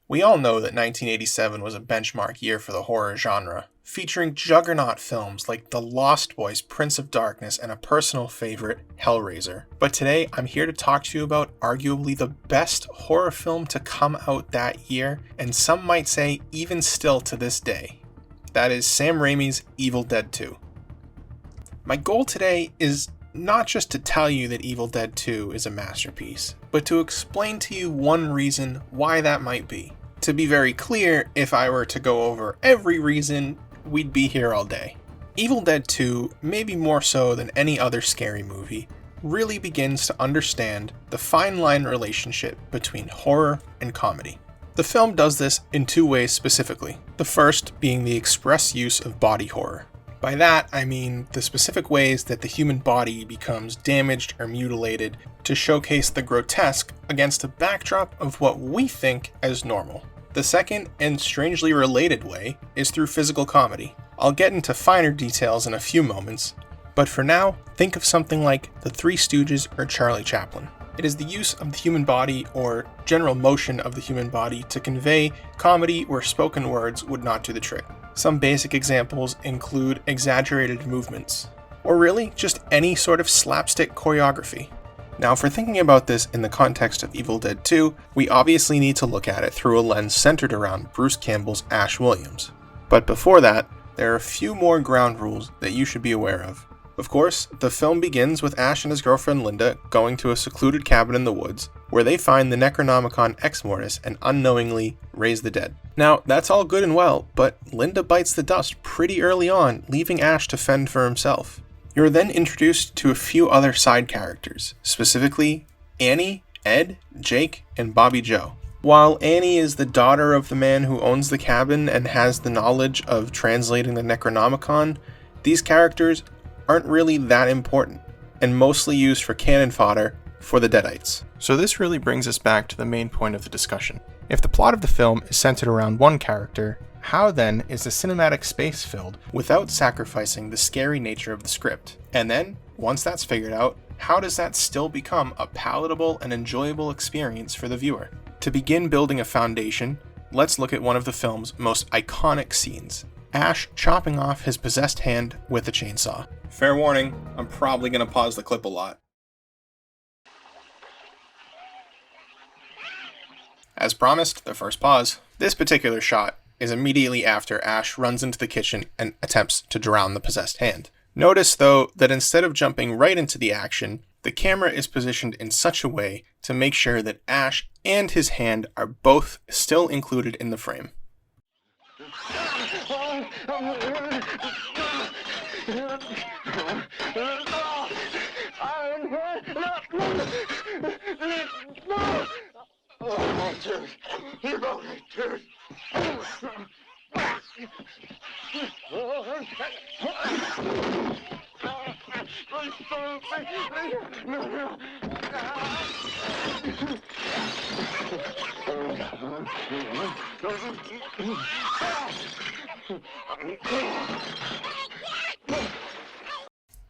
We all know that 1987 was a benchmark year for the horror genre, featuring juggernaut films like The Lost Boys, Prince of Darkness, and a personal favorite, Hellraiser. But today, I'm here to talk to you about arguably the best horror film to come out that year, and some might say even still to this day. That is Sam Raimi's Evil Dead 2. My goal today is not just to tell you that Evil Dead 2 is a masterpiece, but to explain to you one reason why that might be. To be very clear, if I were to go over every reason, we'd be here all day. Evil Dead 2, maybe more so than any other scary movie, really begins to understand the fine line relationship between horror and comedy. The film does this in two ways specifically, the first being the express use of body horror. By that, I mean the specific ways that the human body becomes damaged or mutilated to showcase the grotesque against a backdrop of what we think as normal. The second, and strangely related way, is through physical comedy. I'll get into finer details in a few moments, but for now, think of something like The Three Stooges or Charlie Chaplin. It is the use of the human body or general motion of the human body to convey comedy where spoken words would not do the trick. Some basic examples include exaggerated movements, or really just any sort of slapstick choreography. Now, if we're thinking about this in the context of Evil Dead 2, we obviously need to look at it through a lens centered around Bruce Campbell's Ash Williams. But before that, there are a few more ground rules that you should be aware of. Of course, the film begins with Ash and his girlfriend Linda going to a secluded cabin in the woods, where they find the Necronomicon Ex Mortis and unknowingly raise the dead. Now, that's all good and well, but Linda bites the dust pretty early on, leaving Ash to fend for himself. You're then introduced to a few other side characters, specifically Annie, Ed, Jake, and Bobby Joe. While Annie is the daughter of the man who owns the cabin and has the knowledge of translating the Necronomicon, these characters aren't really that important, and mostly used for cannon fodder for the Deadites. So this really brings us back to the main point of the discussion. If the plot of the film is centered around one character, how then is the cinematic space filled without sacrificing the scary nature of the script? And then, once that's figured out, how does that still become a palatable and enjoyable experience for the viewer? To begin building a foundation, let's look at one of the film's most iconic scenes, Ash chopping off his possessed hand with a chainsaw. Fair warning, I'm probably going to pause the clip a lot. As promised, the first pause. This particular shot is immediately after Ash runs into the kitchen and attempts to drown the possessed hand. Notice, though, that instead of jumping right into the action, the camera is positioned in such a way to make sure that Ash and his hand are both still included in the frame.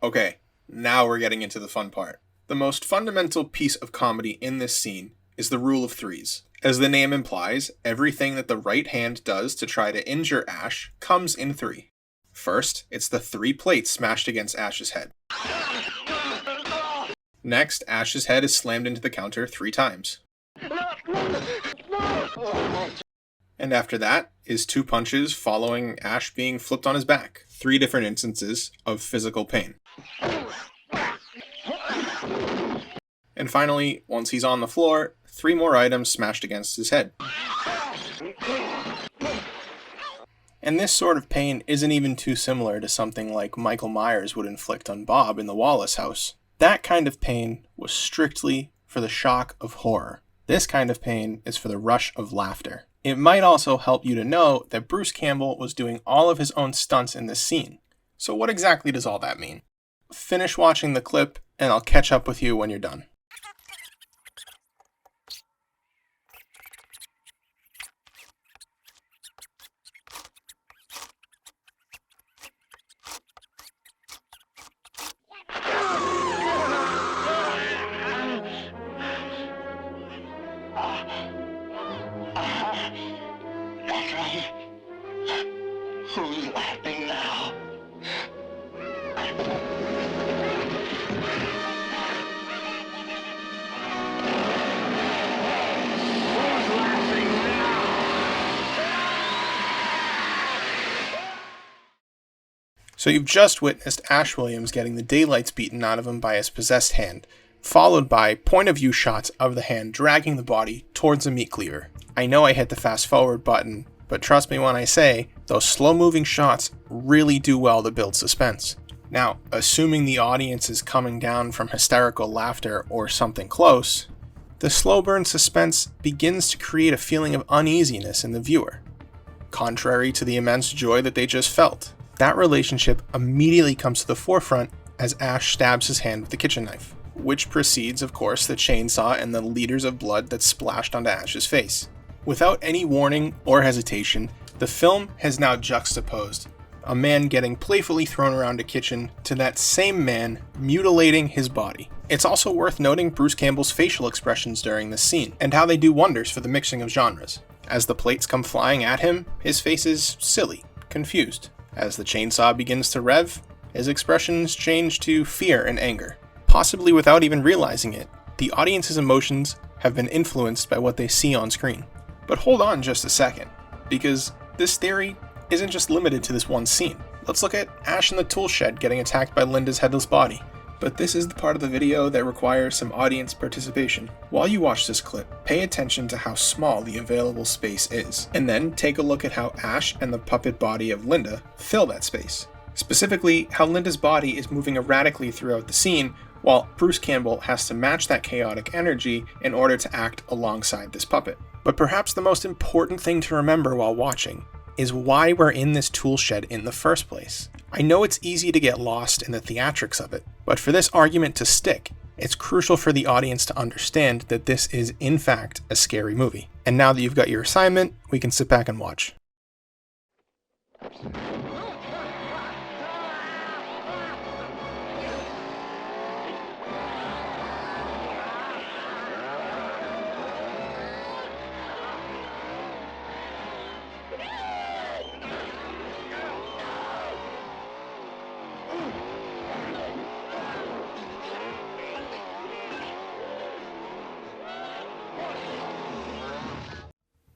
Okay, now we're getting into the fun part. The most fundamental piece of comedy in this scene is the rule of threes. As the name implies, everything that the right hand does to try to injure Ash comes in three. First, it's the 3 plates smashed against Ash's head. Next, Ash's head is slammed into the counter 3 times. And after that is 2 punches following Ash being flipped on his back. 3 different instances of physical pain. And finally, once he's on the floor, 3 more items smashed against his head. And this sort of pain isn't even too similar to something like Michael Myers would inflict on Bob in the Wallace house. That kind of pain was strictly for the shock of horror. This kind of pain is for the rush of laughter. It might also help you to know that Bruce Campbell was doing all of his own stunts in this scene. So what exactly does all that mean? Finish watching the clip and I'll catch up with you when you're done. So you've just witnessed Ash Williams getting the daylights beaten out of him by his possessed hand, followed by point-of-view shots of the hand dragging the body towards a meat cleaver. I know I hit the fast forward button, but trust me when I say, those slow-moving shots really do well to build suspense. Now, assuming the audience is coming down from hysterical laughter or something close, the slow burn suspense begins to create a feeling of uneasiness in the viewer, contrary to the immense joy that they just felt. That relationship immediately comes to the forefront as Ash stabs his hand with the kitchen knife, which precedes, of course, the chainsaw and the liters of blood that splashed onto Ash's face. Without any warning or hesitation, the film has now juxtaposed a man getting playfully thrown around a kitchen to that same man mutilating his body. It's also worth noting Bruce Campbell's facial expressions during this scene, and how they do wonders for the mixing of genres. As the plates come flying at him, his face is silly, confused. As the chainsaw begins to rev, his expressions change to fear and anger. Possibly without even realizing it, the audience's emotions have been influenced by what they see on screen. But hold on just a second, because this theory isn't just limited to this one scene. Let's look at Ash in the tool shed getting attacked by Linda's headless body. But this is the part of the video that requires some audience participation. While you watch this clip, pay attention to how small the available space is, and then take a look at how Ash and the puppet body of Linda fill that space. Specifically, how Linda's body is moving erratically throughout the scene, while Bruce Campbell has to match that chaotic energy in order to act alongside this puppet. But perhaps the most important thing to remember while watching is why we're in this tool shed in the first place. I know it's easy to get lost in the theatrics of it, but for this argument to stick, it's crucial for the audience to understand that this is in fact a scary movie. And now that you've got your assignment, we can sit back and watch.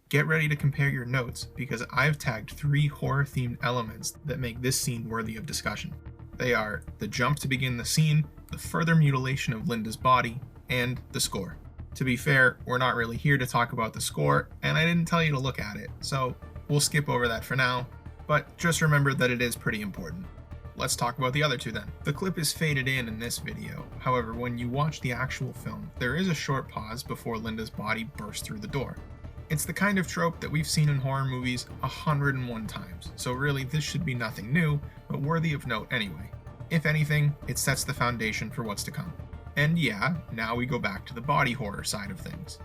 Get ready to compare your notes, because I've tagged 3 horror-themed elements that make this scene worthy of discussion. They are the jump to begin the scene, the further mutilation of Linda's body, and the score. To be fair, we're not really here to talk about the score, and I didn't tell you to look at it, so we'll skip over that for now, but just remember that it is pretty important. Let's talk about the other 2 then. The clip is faded in this video, however when you watch the actual film, there is a short pause before Linda's body bursts through the door. It's the kind of trope that we've seen in horror movies 101 times, so really this should be nothing new, but worthy of note anyway. If anything, it sets the foundation for what's to come. And yeah, now we go back to the body horror side of things.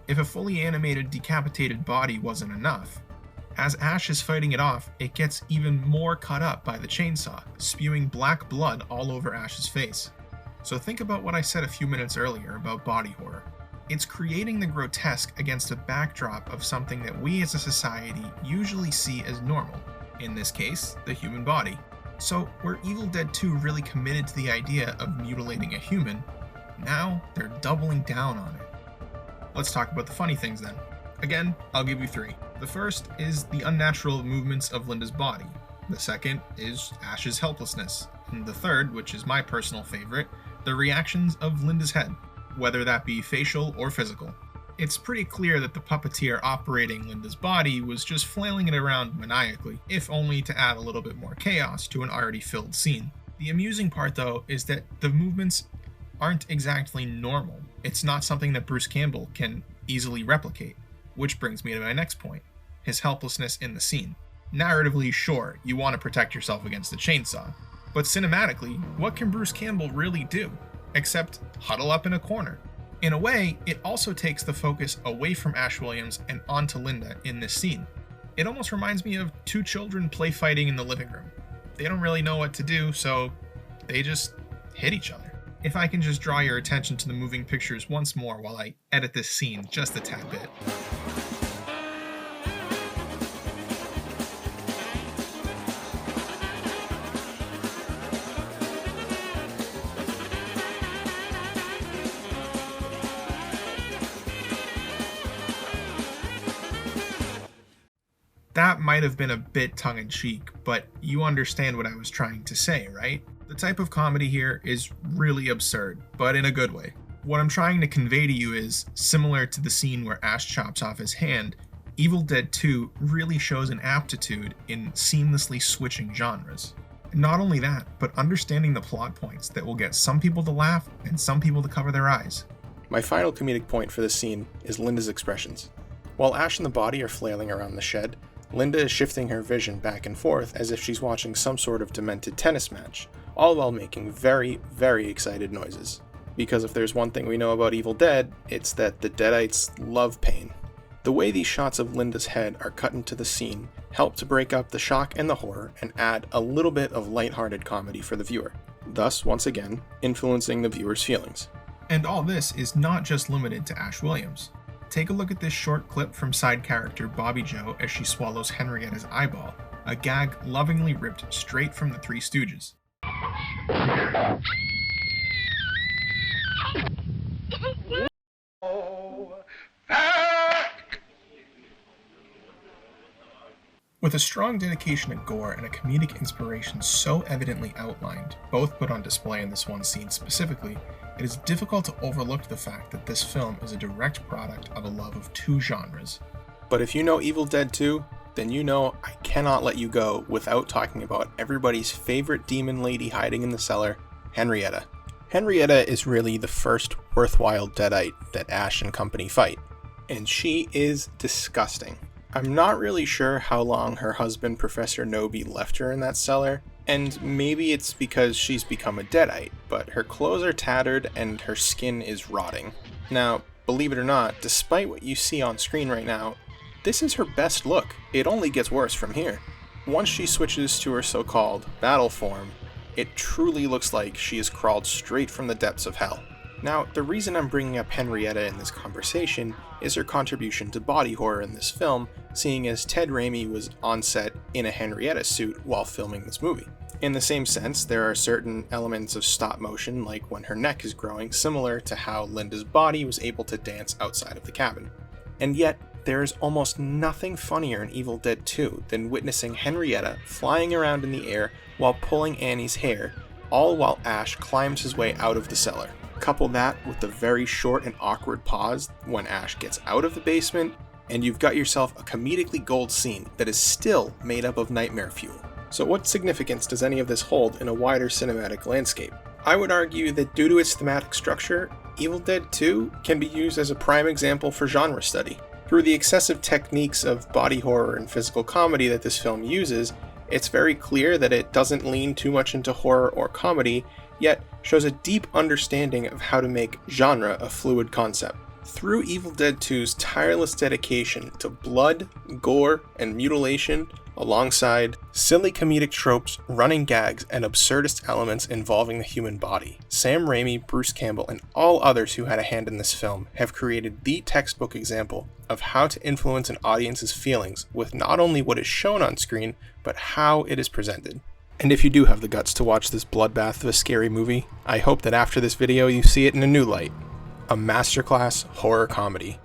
If a fully animated decapitated body wasn't enough, as Ash is fighting it off, it gets even more cut up by the chainsaw, spewing black blood all over Ash's face. So think about what I said a few minutes earlier about body horror. It's creating the grotesque against a backdrop of something that we as a society usually see as normal, in this case, the human body. So were Evil Dead 2 really committed to the idea of mutilating a human, now they're doubling down on it. Let's talk about the funny things then. Again, I'll give you 3. The first is the unnatural movements of Linda's body. The second is Ash's helplessness. And the third, which is my personal favorite, the reactions of Linda's head, whether that be facial or physical. It's pretty clear that the puppeteer operating Linda's body was just flailing it around maniacally, if only to add a little bit more chaos to an already filled scene. The amusing part though is that the movements aren't exactly normal. It's not something that Bruce Campbell can easily replicate, which brings me to my next point, his helplessness in the scene. Narratively, sure, you want to protect yourself against the chainsaw, but cinematically, what can Bruce Campbell really do? Except huddle up in a corner. In a way, it also takes the focus away from Ash Williams and onto Linda in this scene. It almost reminds me of 2 children play fighting in the living room. They don't really know what to do, so they just hit each other. If I can just draw your attention to the moving pictures once more while I edit this scene just a tad bit. That might have been a bit tongue-in-cheek, but you understand what I was trying to say, right? The type of comedy here is really absurd, but in a good way. What I'm trying to convey to you is, similar to the scene where Ash chops off his hand, Evil Dead 2 really shows an aptitude in seamlessly switching genres. Not only that, but understanding the plot points that will get some people to laugh and some people to cover their eyes. My final comedic point for this scene is Linda's expressions. While Ash and the body are flailing around the shed, Linda is shifting her vision back and forth as if she's watching some sort of demented tennis match, all while making very, very excited noises. Because if there's one thing we know about Evil Dead, it's that the Deadites love pain. The way these shots of Linda's head are cut into the scene help to break up the shock and the horror and add a little bit of lighthearted comedy for the viewer, thus, once again, influencing the viewer's feelings. And all this is not just limited to Ash Williams. Take a look at this short clip from side character Bobby Joe as she swallows Henrietta's eyeball, a gag lovingly ripped straight from the Three Stooges. With a strong dedication to gore and a comedic inspiration so evidently outlined, both put on display in this one scene specifically, it is difficult to overlook the fact that this film is a direct product of a love of two genres. But if you know Evil Dead 2, then you know I cannot let you go without talking about everybody's favorite demon lady hiding in the cellar, Henrietta. Henrietta is really the first worthwhile Deadite that Ash and company fight, and she is disgusting. I'm not really sure how long her husband Professor Noby left her in that cellar, and maybe it's because she's become a Deadite, but her clothes are tattered and her skin is rotting. Now, believe it or not, despite what you see on screen right now, this is her best look. It only gets worse from here. Once she switches to her so-called battle form, it truly looks like she has crawled straight from the depths of hell. Now, the reason I'm bringing up Henrietta in this conversation is her contribution to body horror in this film, seeing as Ted Raimi was on set in a Henrietta suit while filming this movie. In the same sense, there are certain elements of stop motion, like when her neck is growing, similar to how Linda's body was able to dance outside of the cabin. And yet, there is almost nothing funnier in Evil Dead 2 than witnessing Henrietta flying around in the air while pulling Annie's hair, all while Ash climbs his way out of the cellar. Couple that with the very short and awkward pause when Ash gets out of the basement, and you've got yourself a comedically gold scene that is still made up of nightmare fuel. So what significance does any of this hold in a wider cinematic landscape? I would argue that due to its thematic structure, Evil Dead 2 can be used as a prime example for genre study. Through the excessive techniques of body horror and physical comedy that this film uses, it's very clear that it doesn't lean too much into horror or comedy, yet shows a deep understanding of how to make genre a fluid concept. Through Evil Dead 2's tireless dedication to blood, gore, and mutilation, alongside silly comedic tropes, running gags, and absurdist elements involving the human body, Sam Raimi, Bruce Campbell, and all others who had a hand in this film have created the textbook example of how to influence an audience's feelings with not only what is shown on screen, but how it is presented. And if you do have the guts to watch this bloodbath of a scary movie, I hope that after this video you see it in a new light. A masterclass horror comedy.